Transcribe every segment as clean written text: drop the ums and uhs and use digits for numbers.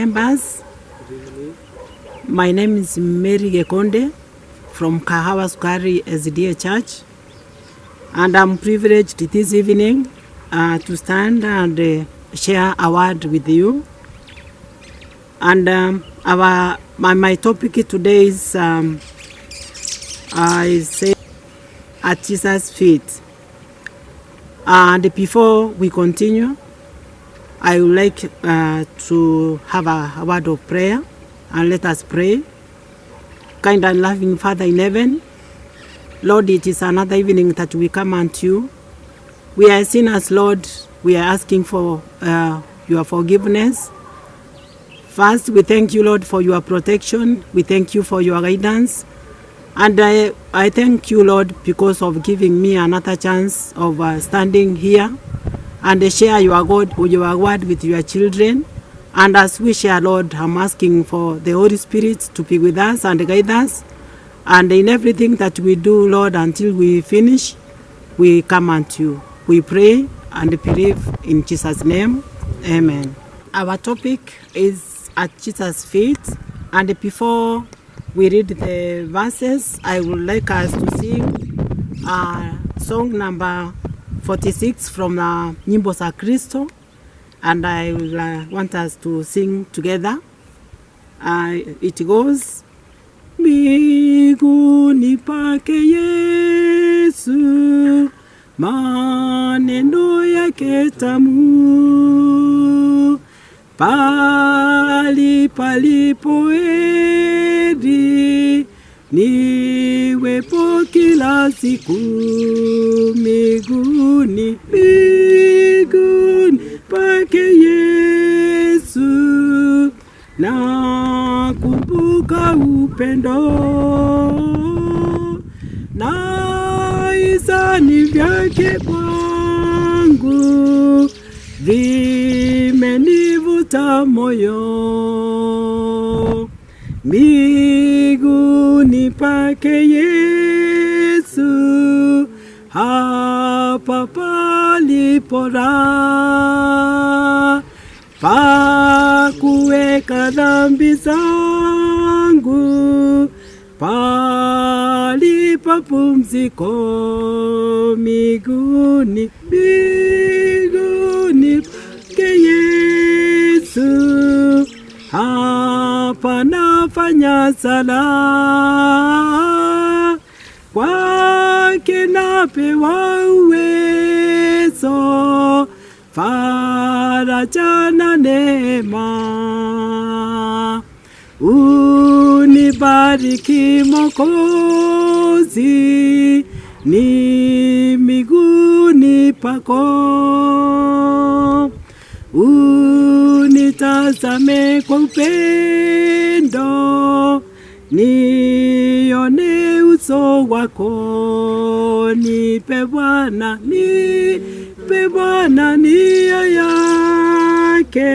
members. My name is Mary Gekonde from Kahawa Sukari SDA Church, and I'm privileged this evening to stand and share a word with you. And my topic today is say at Jesus' feet. And before we continue, I would like to have a word of prayer, and let us pray. Kind and loving Father in heaven, Lord, it is another evening that we come unto you. We are sinners, Lord. We are asking for your forgiveness. First, we thank you, Lord, for your protection. We thank you for your guidance. And I thank you, Lord, because of giving me another chance of standing here and share your word with your children. And as we share, Lord, I'm asking for the Holy Spirit to be with us and guide us. And in everything that we do, Lord, until we finish, we come unto you. We pray and believe in Jesus' name. Amen. Our topic is at Jesus' feet. And before we read the verses, I would like us to sing song number 46 from the Nyimbo za Kristo, and I will want us to sing together. It goes: Mbinguni pake Yesu, maneno yake tamu, pali palipo heri, niwepo kila siku. Mbinguni pake Yesu, na kumbuka upendo na hisani vyake kwangu, vimenivuta moyo. Mbinguni pake Yesu, hapa palipo raha, pa kuweka dhambi zangu, palipo pumziko. Mbinguni pake Yesu, hapa nafanya sala, kwake napewa uwezo, faraja na neema. Unibariki Mwokozi, ni miguuni pako. Unitazame kwa upendo, nione uso wako. Nipe Bwana nia yake,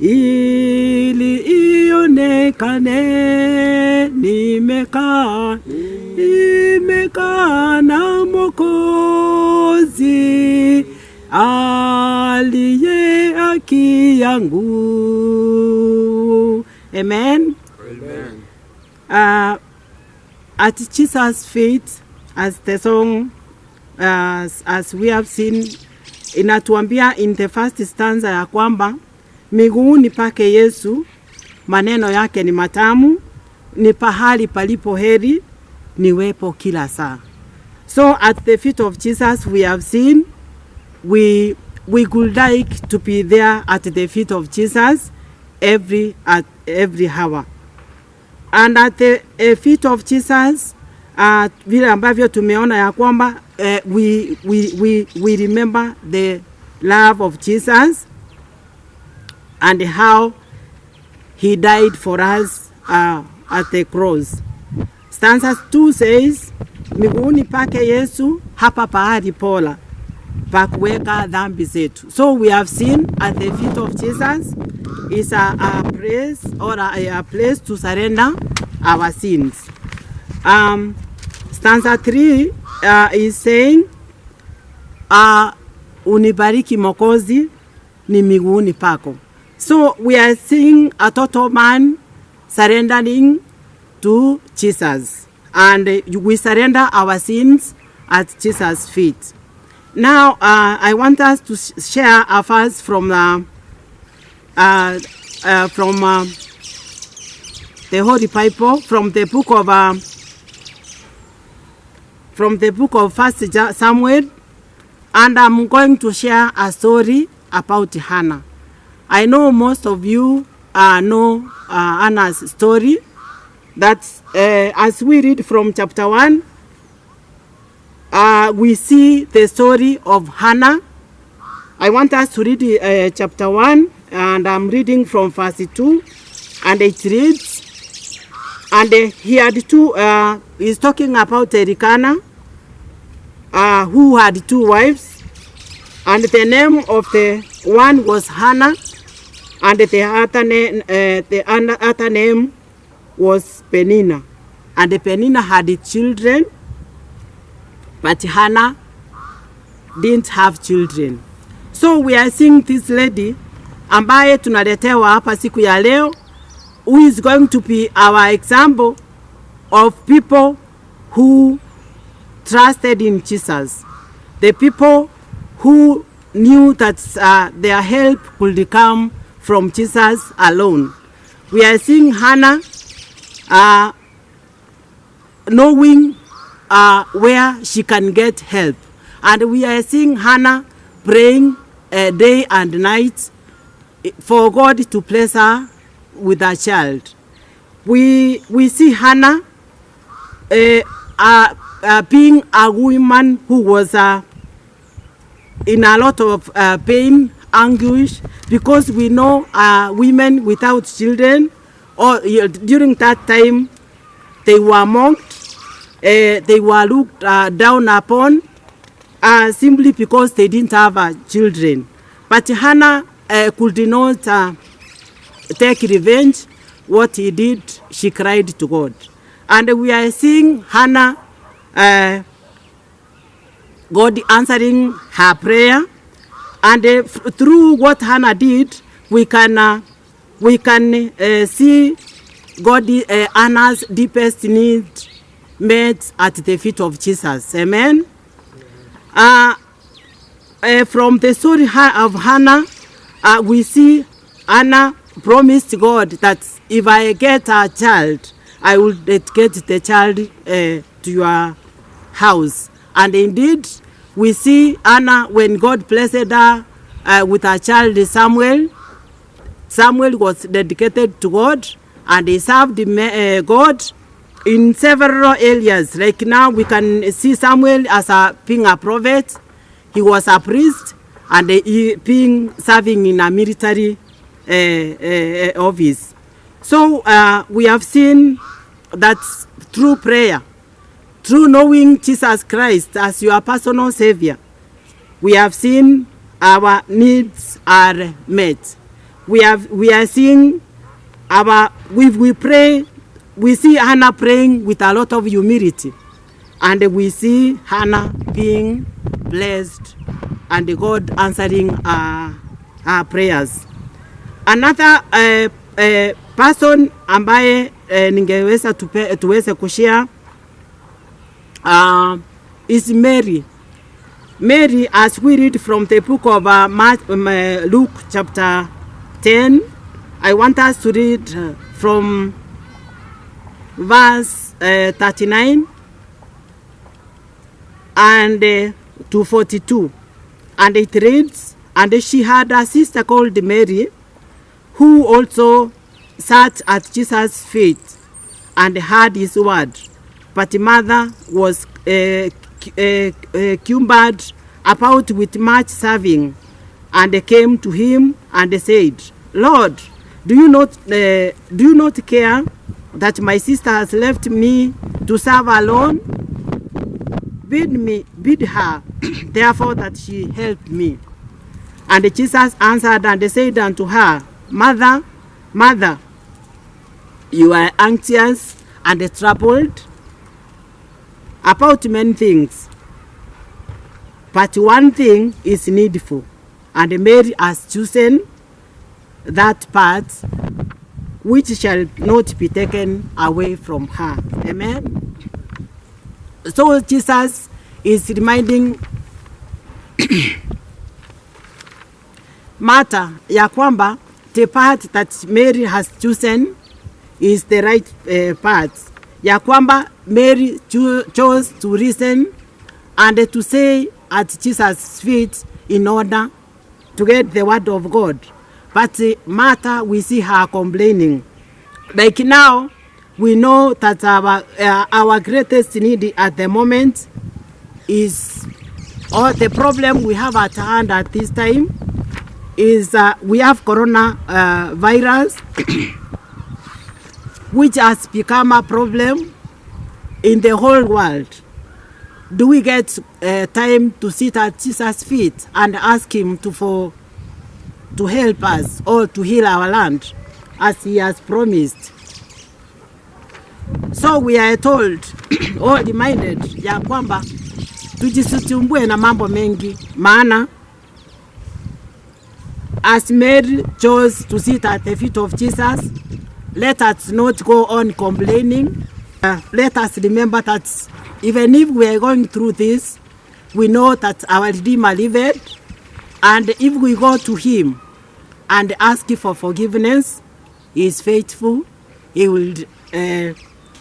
ili ionekane nimekaa na Mwokozi, aliye haki yangu. Amen. Amen. At Jesus' feet, as the song, as we have seen, inatuambia in the first stanza ya kwamba miguuni pake Yesu, maneno yake ni matamu, ni pahali palipo heri, niwepo kila saa. So at the feet of Jesus, we have seen, we would like to be there at the feet of Jesus every hour. And at the feet of Jesus, vile ambavyo tumeona ya kwamba we remember the love of Jesus and how he died for us at the cross. Stanza 2 says, miguuni pake Yesu, hapa pahali pola pa kuweka dhambi zetu. So we have seen at the feet of Jesus is a place or a place to surrender our sins. Stanza 3 is saying, unibariki Mwokozi, ni miguuni pako. So we are seeing a total man surrendering to Jesus, and we surrender our sins at Jesus' feet. Now, I want us to share a verse from the Holy Bible, from the book of 1 Samuel, and I'm going to share a story about Hannah. I know most of you know Hannah's story. That as we read from chapter 1, we see the story of Hannah. I want us to read chapter 1, and I'm reading from verse 2, and it reads, and he had two, he's talking about Elkanah, who had 2 wives, and the name of the one was Hannah, and the other name was Peninnah. And Peninnah had children, but Hannah didn't have children. So we are seeing this lady ambaye tunaletewa hapa siku ya leo, who is going to be our example of people who trusted in Jesus. The people who knew that their help could come from Jesus alone. We are seeing Hannah knowing where she can get help. And we are seeing Hannah praying day and night for God to bless her with a child. We see Hannah being a woman who was in a lot of pain, anguish, because we know women without children, or during that time, they were mocked, they were looked down upon, simply because they didn't have children. But Hannah could not take revenge. What he did, she cried to God. And we are seeing Hannah, God answering her prayer. And through what Hannah did, we can see God Hannah's deepest need met at the feet of Jesus. Amen. From the story of Hannah, we see Hannah promised God that if I get a child, I will get the child to your house. And indeed, we see Hannah, when God blessed her with a child, Samuel. Samuel was dedicated to God, and he served God in several areas. Like now, we can see Samuel as being a prophet. He was a priest, and serving in a military office. So we have seen that through prayer, through knowing Jesus Christ as your personal Savior, we have seen our needs are met. We are seeing we pray. We see Hannah praying with a lot of humility, and we see Hannah being blessed and God answering our prayers. Another person ambaye ningeweza tuweze kushare is Mary. Mary, as we read from the book of Luke chapter 10, I want us to read from verse 39 and to 42. And it reads, and she had a sister called Mary, who also sat at Jesus' feet and heard his word. But mother was cumbered about with much serving, and came to him and said, Lord, do you not care that my sister has left me to serve alone? Bid her, therefore, that she help me. And Jesus answered and said unto her, Mother, Mother, you are anxious and troubled about many things, but one thing is needful, and Mary has chosen that part which shall not be taken away from her. Amen. So Jesus is reminding Martha ya kwamba the path that Mary has chosen is the right path. Ya kwamba Mary chose to listen and to say at Jesus' feet in order to get the word of God. But Martha, we see her complaining. Like now, we know that our greatest need at the moment is, or the problem we have at hand at this time is we have corona virus, which has become a problem in the whole world. Do we get time to sit at Jesus' feet and ask him to help us or to heal our land as he has promised? So we are told or reminded ya kwamba tujisumbue na mambo mengi, maana as Mary chose to sit at the feet of Jesus, let us not go on complaining. Let us remember that even if we are going through this, we know that our Redeemer liveth, and if we go to him and ask him for forgiveness, he is faithful. He will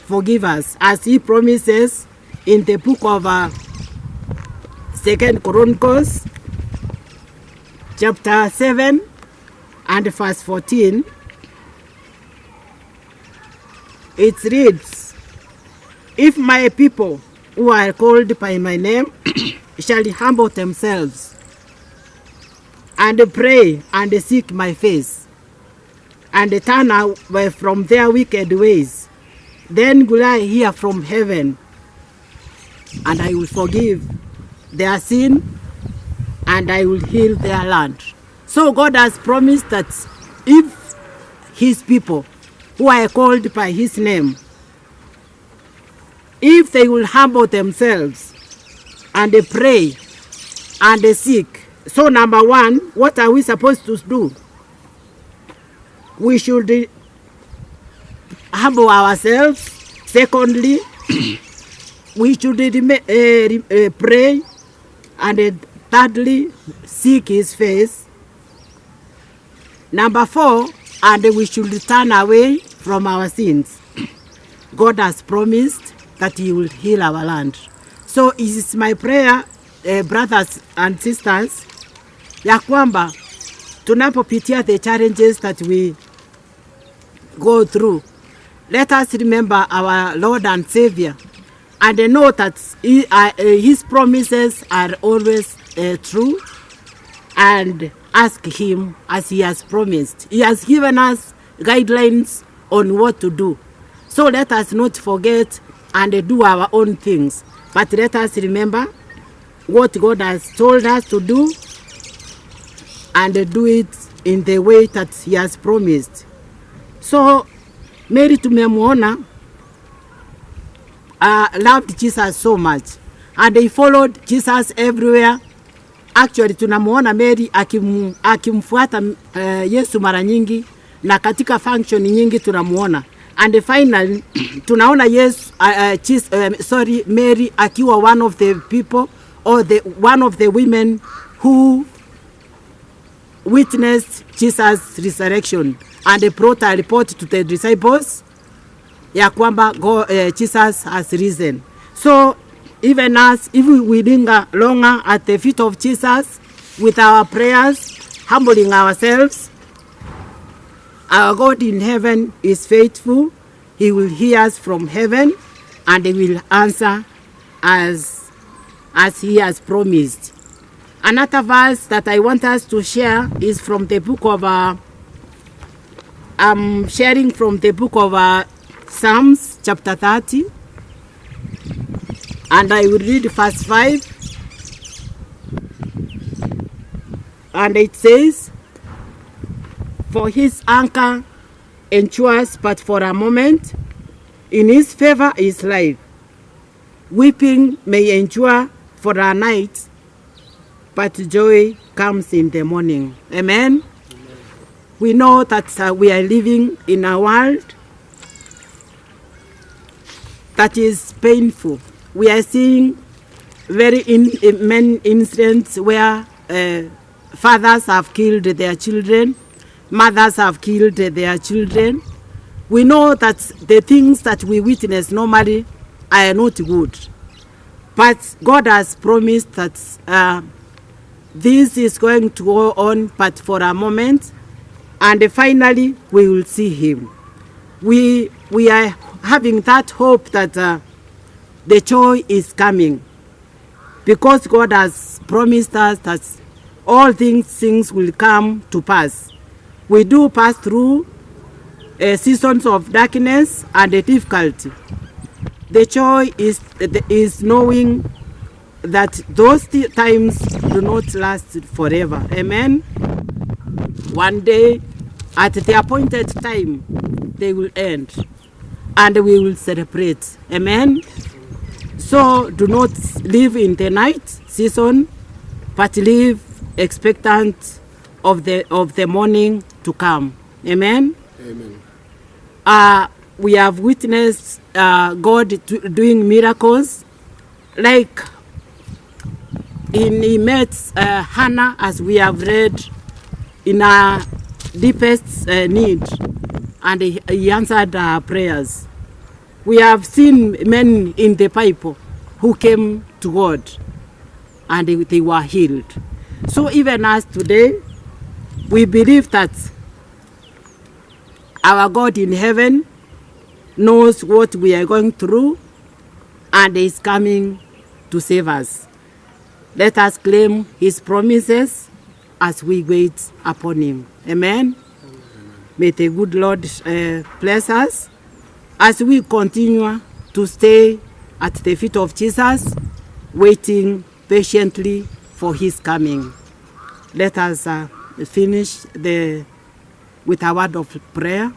forgive us, as he promises in the book of 2 Chronicles chapter 7 and verse 14. It reads, "If my people who are called by my name shall humble themselves and pray and seek my face and turn away from their wicked ways, then will I hear from heaven and I will forgive their sin and I will heal their land." So God has promised that if his people who are called by his name, if they will humble themselves and pray and seek. So number one, what are we supposed to do? We should humble ourselves. Secondly, we should pray. And thirdly, seek his face. Number 4, and we should turn away from our sins. God has promised that he will heal our land. So it is my prayer, brothers and sisters, ya kwamba tunapopitia the challenges that we go through, let us remember our Lord and Savior and know that his promises are always true, and ask him as he has promised. He has given us guidelines on what to do. So let us not forget and do our own things, but let us remember what God has told us to do and do it in the way that he has promised. So Mary tumemwona loved Jesus so much and he followed Jesus everywhere. Actually tunamuona Mary akimfuata Yesu mara nyingi, na katika function nyingi tunamuona. And finally tunaona Mary akiwa one of the people or one of the women who witnessed Jesus' resurrection and brought a report to the disciples ya kwamba Jesus has risen. So even us, if we linger longer at the feet of Jesus with our prayers, humbling ourselves, our God in heaven is faithful. He will hear us from heaven and he will answer as he has promised. Another verse that I want us to share is from the book of I'm sharing from the book of Psalms chapter 30, and I will read verse 5, and it says, "For his anger endures but for a moment, in his favor is life. Weeping may endure for a night, but joy comes in the morning." Amen. We know that we are living in a world that is painful. We are seeing many incidents where fathers have killed their children, mothers have killed their children. We know that the things that we witness normally are not good. But God has promised that this is going to go on but for a moment, and finally we will see him. We are having that hope that the joy is coming, because God has promised us that all things will come to pass. We do pass through seasons of darkness and difficulty. The joy is knowing that those times do not last forever. Amen. One day, at the appointed time, they will end, and we will celebrate. Amen. So do not live in the night season, but live expectant of the morning to come. Amen. Amen. We have witnessed God doing miracles, like he met Hannah, as we have read, in our deepest need, and he answered our prayers. We have seen men in the Bible who came to God and they were healed. So even as today, we believe that our God in heaven knows what we are going through and is coming to save us. Let us claim his promises as we wait upon him. Amen. Amen. May the good Lord bless us as we continue to stay at the feet of Jesus, waiting patiently for his coming. Let us finish with a word of prayer.